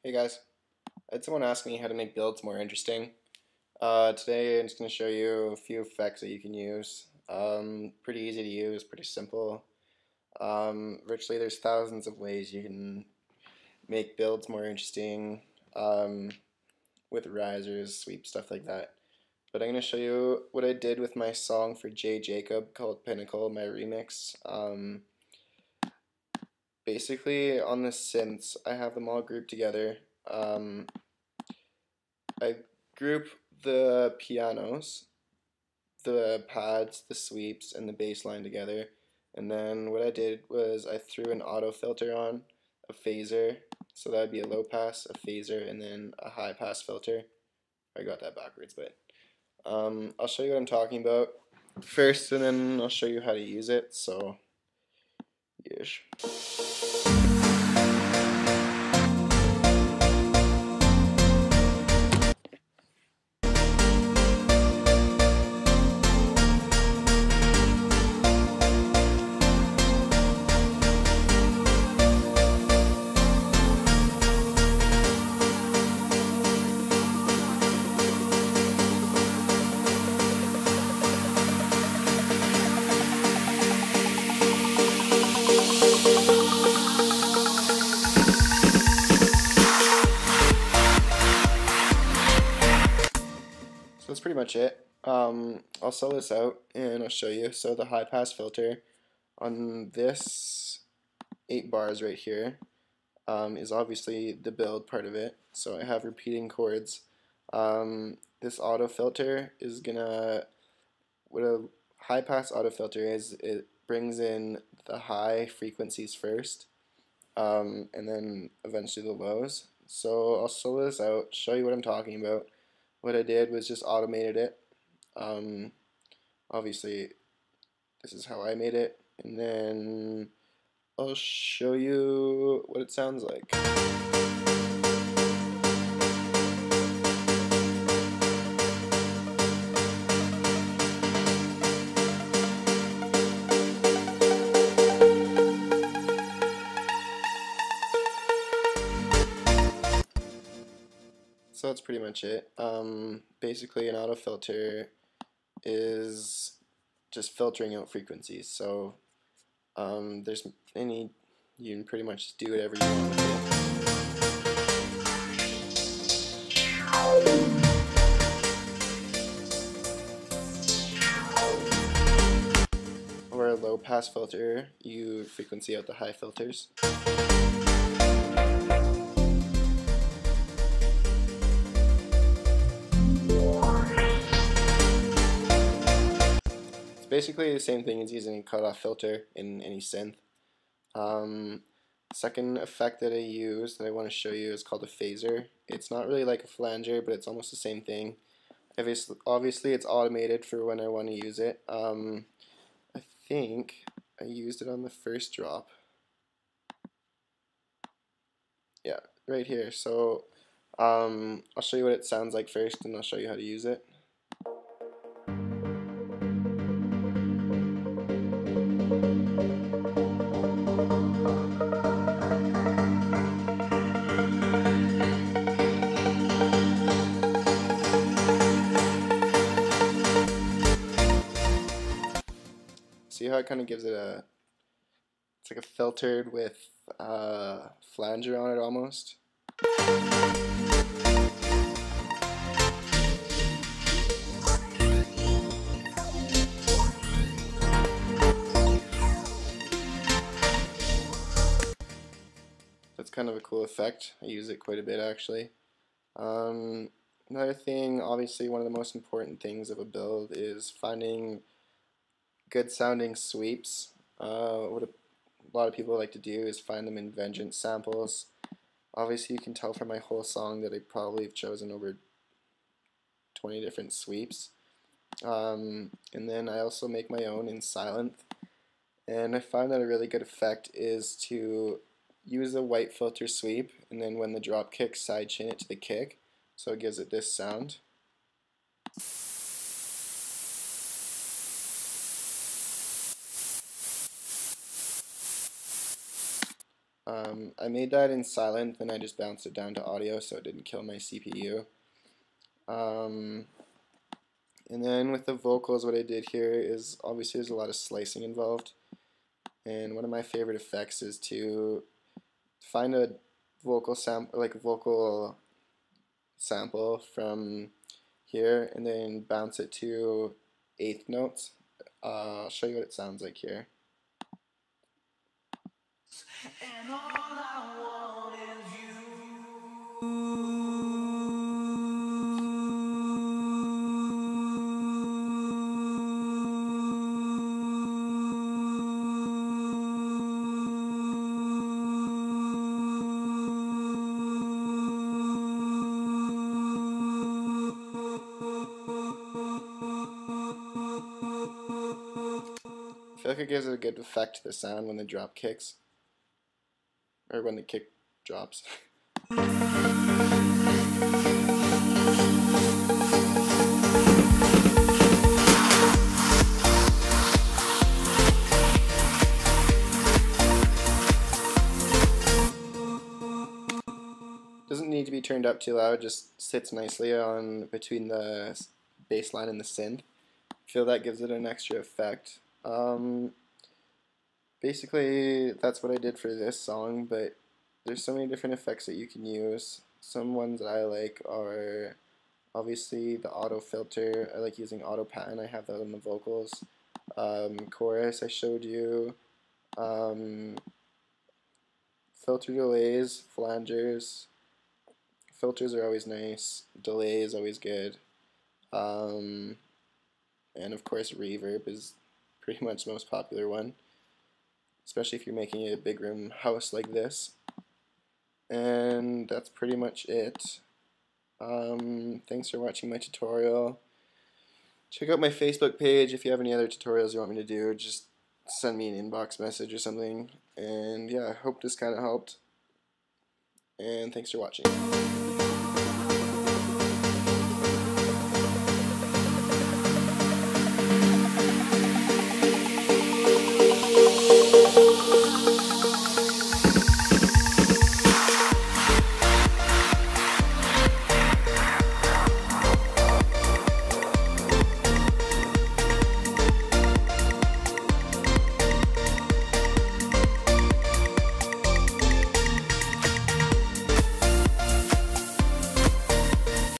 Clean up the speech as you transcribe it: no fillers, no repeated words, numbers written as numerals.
Hey guys, I had someone ask me how to make builds more interesting. Today I'm just going to show you a few effects that you can use. Pretty easy to use, pretty simple. Virtually there's thousands of ways you can make builds more interesting with risers, sweeps, stuff like that. But I'm going to show you what I did with my song for J. Jacob called Pinnacle, my remix. Basically on the synths, I have them all grouped together. I group the pianos, the pads, the sweeps, and the bass line together. And then what I did was I threw an auto filter on, a phaser, so that would be a low pass, a phaser, and then a high pass filter. I got that backwards, but I'll show you what I'm talking about first, and then I'll show you how to use it. So, yes. So that's pretty much it. I'll sell this out and I'll show you. So the high pass filter on this 8 bars right here is obviously the build part of it. So I have repeating chords. This auto filter is gonna, what a high pass auto filter is, it brings in the high frequencies first and then eventually the lows. So I'll solo this out, show you what I'm talking about. What I did was just automated it. Obviously this is how I made it, and then I'll show you what it sounds like. So that's pretty much it. Basically an auto filter is just filtering out frequencies. So there's any, you can pretty much do whatever you want with it. Or a low pass filter, you frequency out the high filters. Basically the same thing as using a cutoff filter in any synth. Second effect that I use that I want to show you is called a phaser. It's not really like a flanger, but it's almost the same thing. Obviously it's automated for when I want to use it. I think I used it on the first drop. Yeah, right here. So I'll show you what it sounds like first, and I'll show you how to use it. See how it kind of gives it a, it's like a filtered with flanger on it almost. That's kind of a cool effect. I use it quite a bit actually. Another thing, obviously one of the most important things of a build is finding good sounding sweeps. What a lot of people like to do is find them in vengeance samples. Obviously you can tell from my whole song that I probably have chosen over 20 different sweeps. And then I also make my own in Silent. And I find that a really good effect is to use a white filter sweep, and then when the drop kicks, side chain it to the kick, so it gives it this sound. I made that in silent, then I just bounced it down to audio so it didn't kill my CPU. And then with the vocals, what I did here is obviously there's a lot of slicing involved. And one of my favorite effects is to find a vocal sample from here and then bounce it to eighth notes. I'll show you what it sounds like here. And all I want is you. I feel like it gives a good effect to the sound when the drop kicks, or when the kick drops. Doesn't need to be turned up too loud, just sits nicely on between the bass line and the synth. I feel that gives it an extra effect. Basically, that's what I did for this song, but there's so many different effects that you can use. Some ones that I like are obviously the auto filter. I like using auto pattern. I have that on the vocals. Chorus I showed you. Filter delays, flangers. Filters are always nice. Delay is always good. And of course reverb is pretty much the most popular one, especially if you're making a big room house like this. And that's pretty much it. Thanks for watching my tutorial. Check out my Facebook page if you have any other tutorials you want me to do. Just send me an inbox message or something. And yeah, I hope this kind of helped. And thanks for watching.